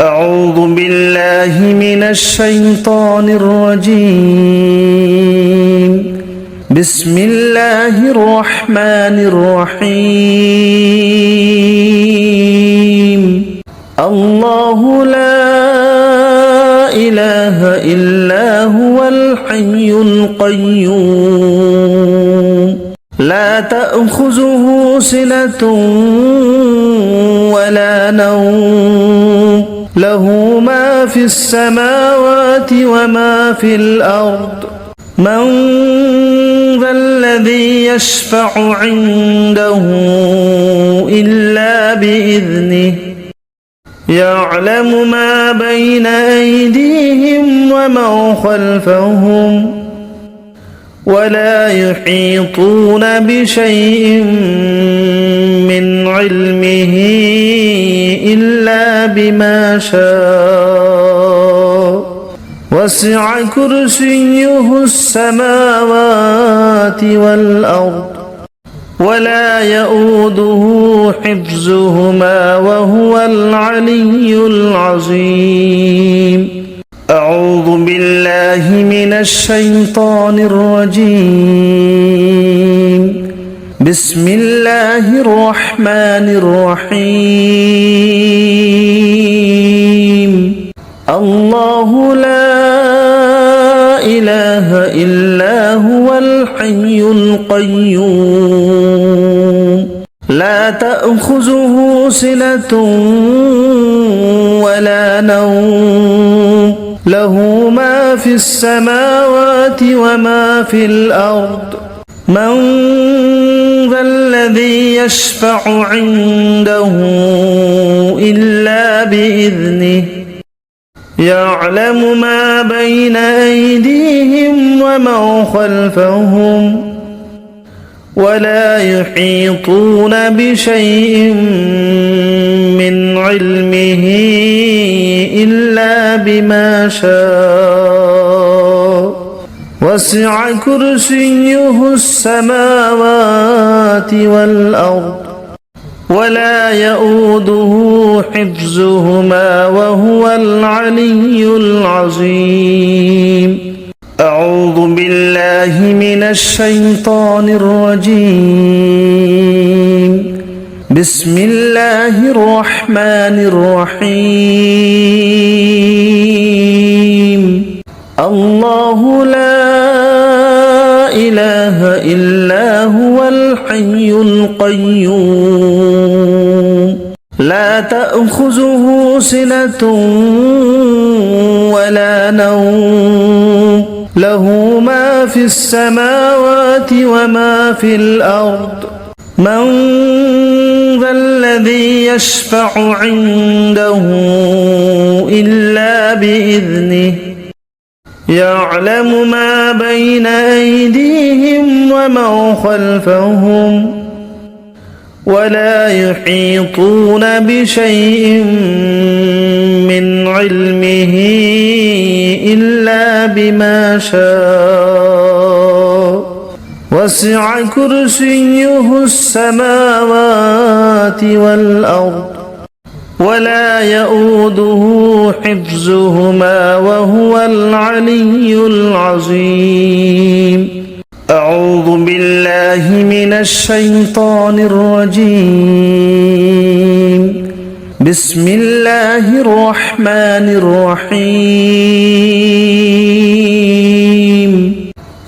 أعوذ بالله من الشيطان الرجيم. بسم الله الرحمن الرحيم. الله لا إله إلا هو الحي القيوم لا تأخذه سنة ولا نوم له ما في السماوات وما في الأرض من ذا الذي يشفع عنده إلا بإذنه يعلم ما بين أيديهم وما خلفهم ولا يحيطون بشيء من علمه إلا بما شاء وسع كرسيه السماوات والأرض ولا يؤوده حفظهما وهو العلي العظيم. أعوذ بالله من الشيطان الرجيم. بسم الله الرحمن الرحيم. الله لا إله إلا هو الحي القيوم لا تأخذه سنة ولا نوم له ما في السماوات وما في الأرض من ذا الذي يشفع عنده إلا بإذنه يعلم ما بين أيديهم وما خلفهم ولا يحيطون بشيء من علمه إلا بما شاء وسع كرسيه السماوات والأرض ولا يؤوده حفظهما وهو العلي العظيم. أعوذ بالله من الشيطان الرجيم. بسم الله الرحمن الرحيم. الله لا إله إلا هو الحي القيوم لا تأخذه سنة ولا نوم له ما في السماوات وما في الأرض من ذا الذي يشفع عنده إلا بإذنه يعلم ما بين أيديهم وما خلفهم ولا يحيطون بشيء من علمه إلا بما شاء وسع كرسيه السماوات والأرض ولا يؤوده حفظهما وهو العلي العظيم. أعوذ بالله من الشيطان الرجيم. بسم الله الرحمن الرحيم.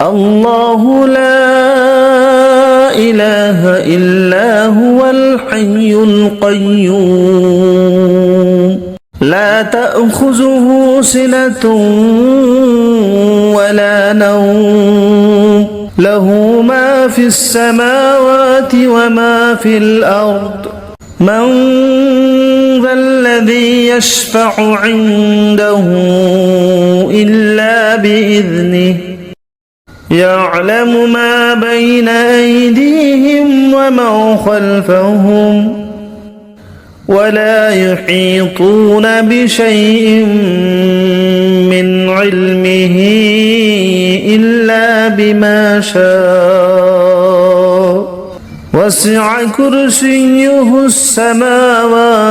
الله لا إله إلا هو الحي القيوم لا تأخذه سنة ولا نوم له ما في السماوات وما في الأرض من ذا الذي يشفع عنده إلا بإذنه يعلم ما بين أيديهم وما خلفهم ولا يحيطون بشيء من علمه إلا بما شاء وسع كرسيه السماوات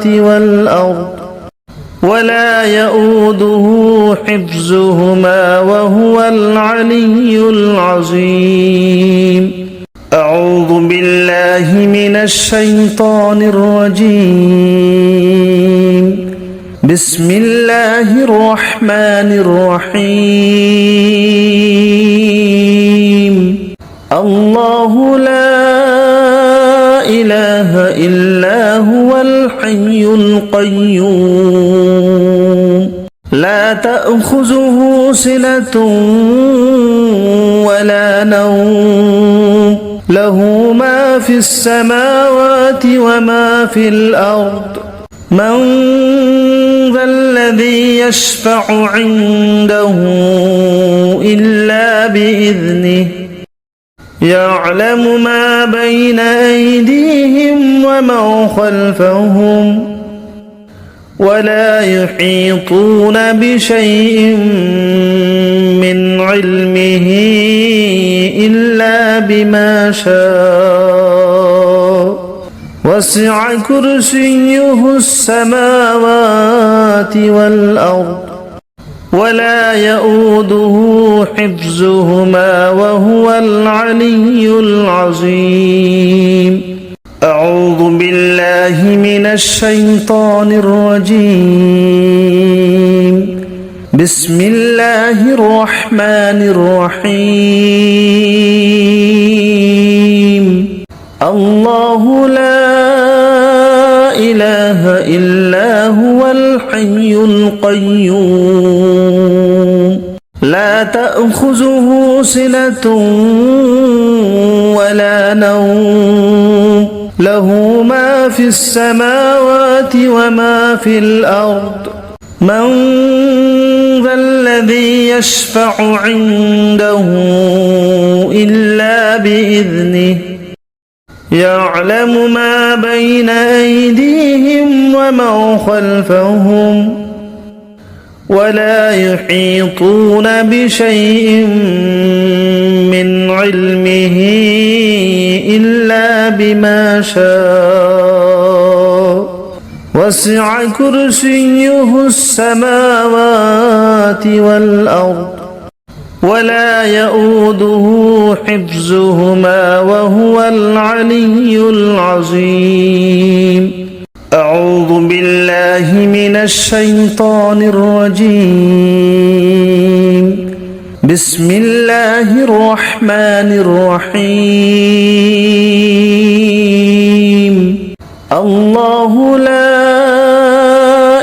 والأرض ولا يؤوده حفظهما وهو العلي العظيم أعوذ بالله من الشيطان الرجيم بسم الله الرحمن الرحيم الله لا إله إلا هو الحي القيوم لا تأخذه سنة ولا نوم له ما في السماوات وما في الأرض من ذا الذي يشفع عنده إلا بإذنه يعلم ما بين أيديهم وما خلفهم ولا يحيطون بشيء من علمه إلا بما شاء وسع كرسيه السماوات والأرض ولا يؤوده حفظهما وهو العلي العظيم أعوذ بالله من الشيطان الرجيم بسم الله الرحمن الرحيم الله لا إله إلا هو الحي القيوم لا تأخذه سنة ولا نوم له ما في السماوات وما في الأرض من ذا الذي يشفع عنده إلا بإذنه يعلم ما بين أيديهم وما خلفهم ولا يحيطون بشيء من علمه إلا بما شاء وسع كرسيه السماوات والأرض ولا يؤوده حفظهما وهو العلي العظيم أعوذ بالله من الشيطان الرجيم بسم الله الرحمن الرحيم الله لا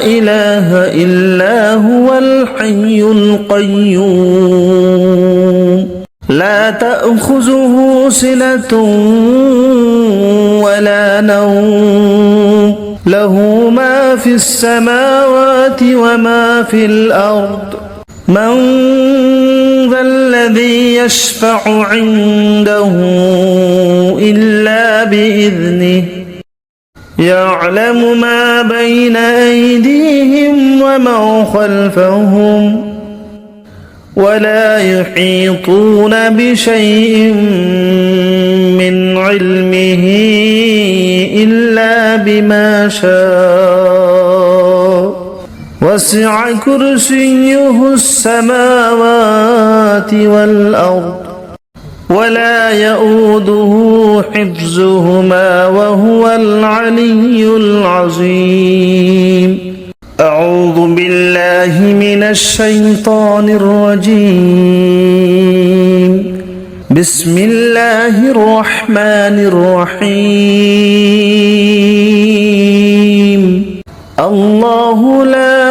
إله إلا هو الحي القيوم لا تأخذه سنة ولا نوم له ما في السماوات وما في الأرض من ذا الذي يشفع عنده إلا بإذنه يعلم ما بين أيديهم وما خلفهم ولا يحيطون بشيء من علمه إلا بما شاء وسع كرسيه السماوات والأرض ولا يؤوده حفظهما وهو العلي العظيم أعوذ بالله من الشيطان الرجيم بسم الله الرحمن الرحيم الله لا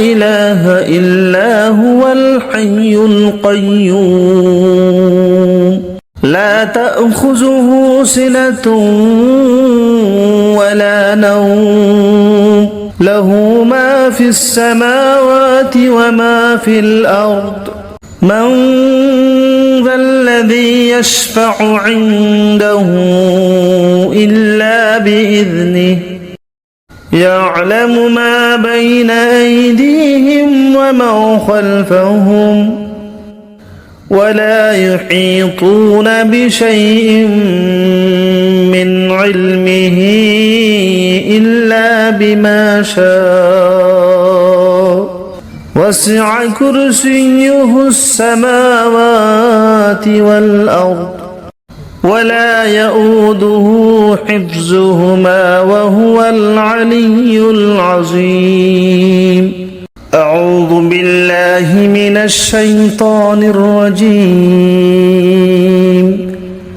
إله إلا هو الحي القيوم لا تأخذه سنة ولا نوم له ما في السماوات وما في الأرض من ذا الذي يشفع عنده إلا بإذنه يعلم ما بين أيديهم وما خلفهم ولا يحيطون بشيء من علمه إلا بما شاء وسع كرسيه السماوات والأرض ولا يؤوده حفظهما وهو العلي العظيم أعوذ بالله من الشيطان الرجيم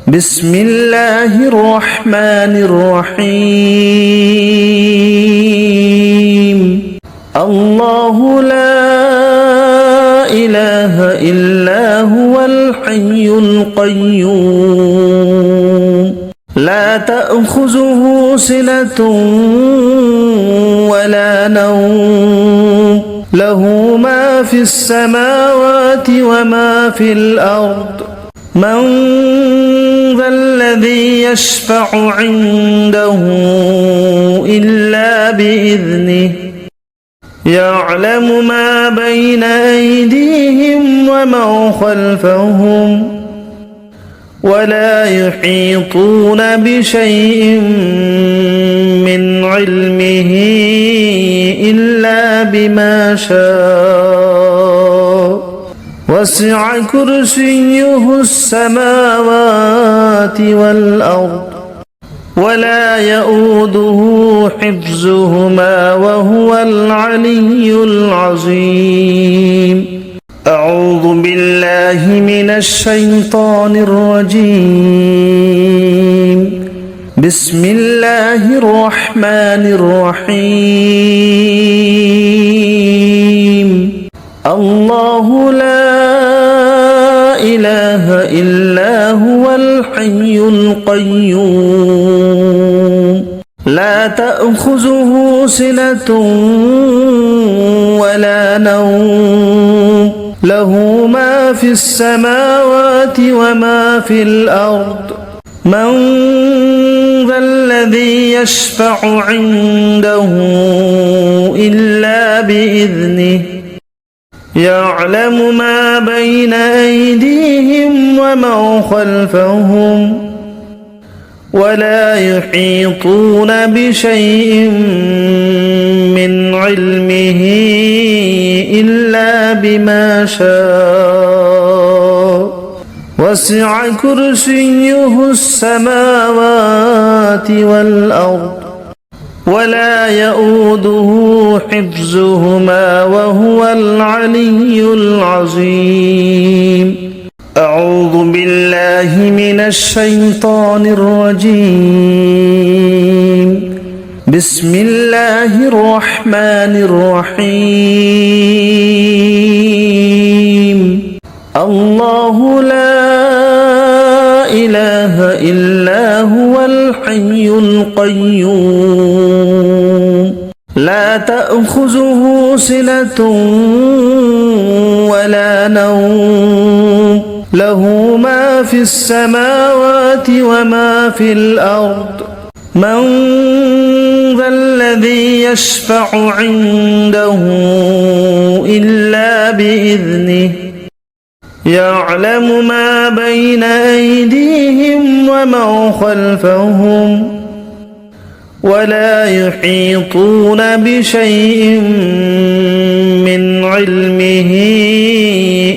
بسم الله الرحمن الرحيم الله لا إله إلا هو الحي القيوم لا تأخذه سنة ولا نوم له ما في السماوات وما في الأرض من ذا الذي يشفع عنده إلا بإذنه يعلم ما بين أيديهم وما خلفهم ولا يحيطون بشيء من علمه إلا بما شاء وسع كرسيه السماوات والأرض ولا يؤوده حفظهما وهو العلي العظيم أعوذ بالله من الشيطان الرجيم بسم الله الرحمن الرحيم الله لا إله إلا هو الحي القيوم لا تأخذه سنة ولا نوم له ما في السماوات وما في الأرض من ذا الذي يشفع عنده إلا بإذنه يعلم ما بين أيديهم وما خلفهم ولا يحيطون بشيء من علمه إلا بما شاء وسع كرسيه السماوات والأرض ولا يؤوده حفظهما وهو العلي العظيم أعوذ بالله من الشيطان الرجيم بسم الله الرحمن الرحيم الله لا إله إلا هو الحي القيوم لا تأخذه سنة ولا نوم له ما في السماوات وما في الأرض من ذا الذي يشفع عنده إلا بإذنه يعلم ما بين أيديهم وما خلفهم ولا يحيطون بشيء من علمه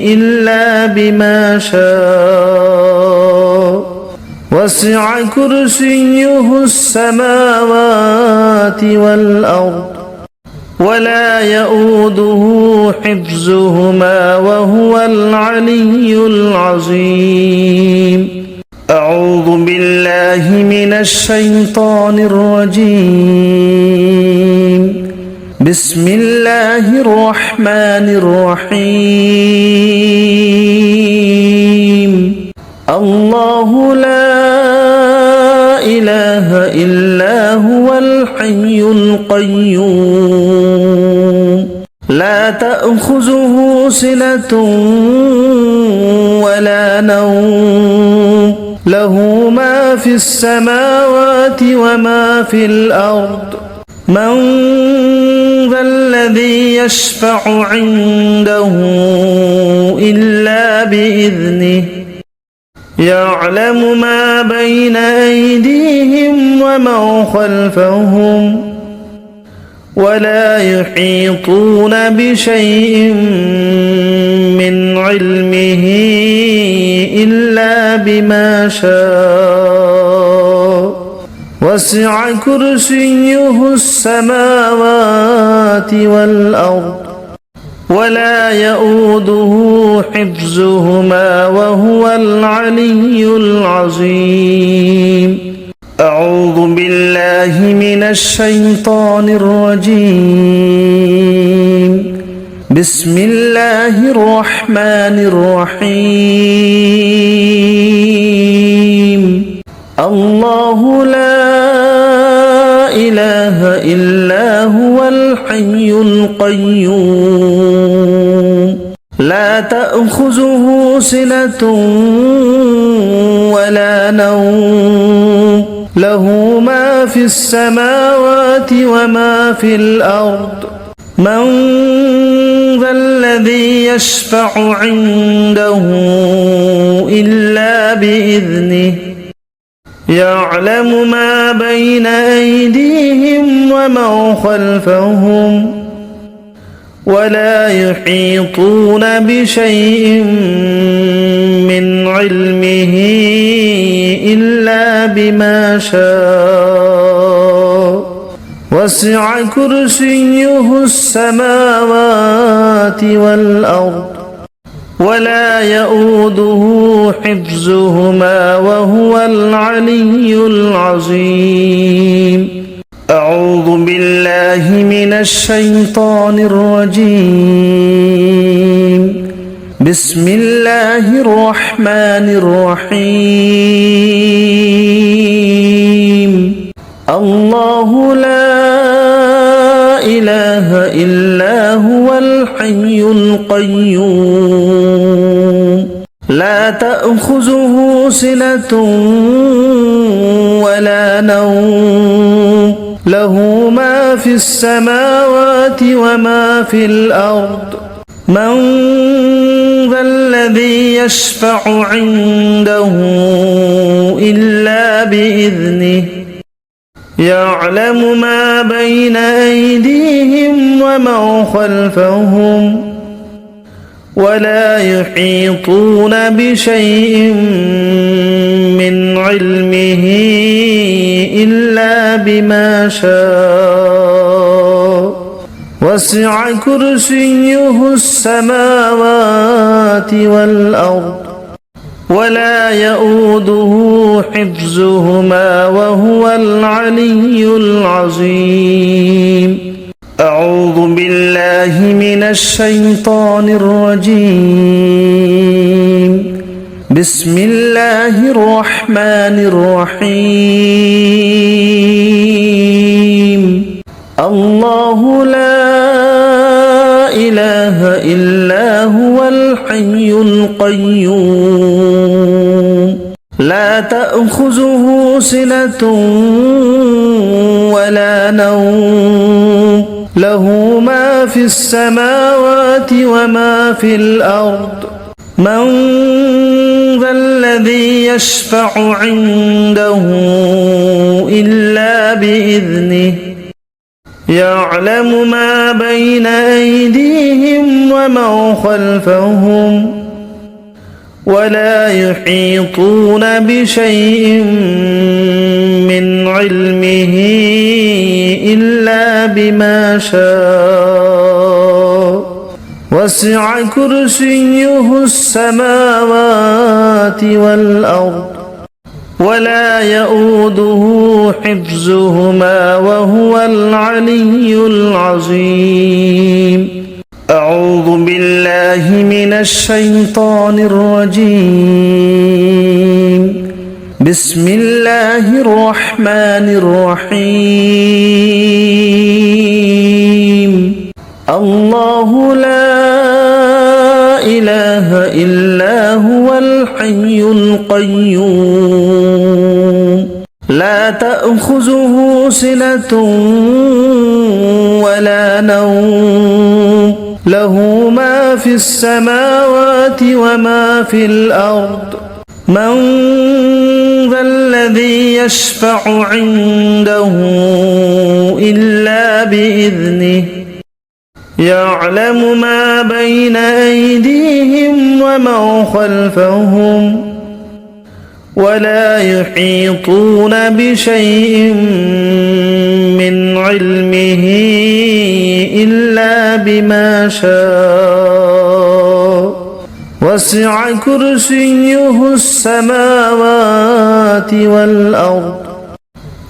إلا بما شاء وسع كرسيه السماوات والأرض ولا يؤوده حفظهما وهو العلي العظيم أعوذ بالله من الشيطان الرجيم بسم الله الرحمن الرحيم الله لا إله إلا هو الحي القيوم لا تأخذه سنة ولا نوم له ما في السماوات وما في الأرض من ذا الذي يشفع عنده إلا بإذنه يعلم ما بين أيديهم وما خلفهم ولا يحيطون بشيء من علمه إلا بما شاء وسع كرسيه السماوات والأرض ولا يؤوده حفظهما وهو العلي العظيم. أعوذ بالله من الشيطان الرجيم. بسم الله الرحمن الرحيم. الله لا إله إلا هو الحي القيوم لا تأخذه سنة ولا نوم له ما في السماوات وما في الأرض من ذا الذي يشفع عنده إلا بإذنه يعلم ما بين أيديهم وما خلفهم ولا يحيطون بشيء من علمه إلا بما شاء وسع كرسيه السماوات والأرض ولا يؤوده حفظهما وهو العلي العظيم. أعوذ بالله من الشيطان الرجيم. بسم الله الرحمن الرحيم. الله لا إله إلا هو الحي القيوم لا تأخذه سنة ولا نوم له ما في السماوات وما في الأرض من ذا الذي يشفع عنده إلا بإذنه يعلم ما بين أيديهم وما خلفهم ولا يحيطون بشيء من علمه إلا بما شاء وسع كرسيه السماوات والأرض ولا يؤوده حفظهما وهو العلي العظيم. أعوذ بالله من الشيطان الرجيم. بسم الله الرحمن الرحيم. الله لا إله إلا هو الحي القيوم لا تأخذه سنة ولا نوم له ما في السماوات وما في الأرض من ذا الذي يشفع عنده إلا بإذنه يعلم ما بين أيديهم وما خلفهم ولا يحيطون بشيء من علمه إلا بما شاء وسع كرسيه السماوات والأرض ولا يؤوده حفظهما وهو العلي العظيم. أعوذ بالله من الشيطان الرجيم. بسم الله الرحمن الرحيم. الله لا إله إلا هو الحي القيوم لا تأخذه سنة ولا نوم له ما في السماوات وما في الأرض من ذا الذي يشفع عنده إلا بإذنه يعلم ما بين أيديهم وما خلفهم ولا يحيطون بشيء من علمه إلا بما شاء وسع كرسيه السماوات والأرض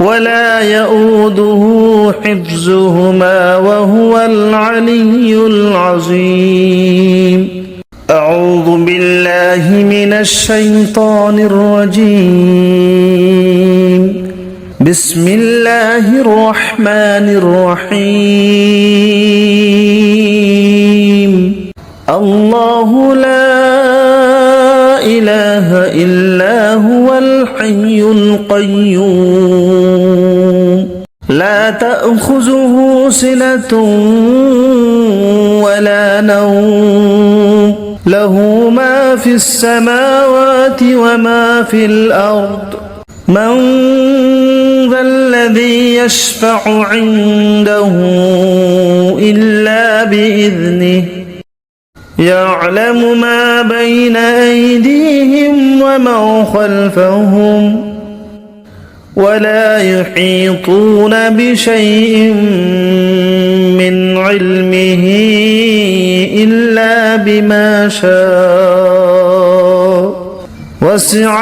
ولا يؤوده حفظهما وهو العلي العظيم. أعوذ بالله من الشيطان الرجيم. بسم الله الرحمن الرحيم. الله لا إله إلا هو الحي القيوم لا تأخذه سنة ولا نوم له ما في السماوات وما في الأرض من ذا الذي يشفع عنده إلا بإذنه يعلم ما بين أيديهم وما خلفهم ولا يحيطون بشيء من علمه إلا بما شاء وسع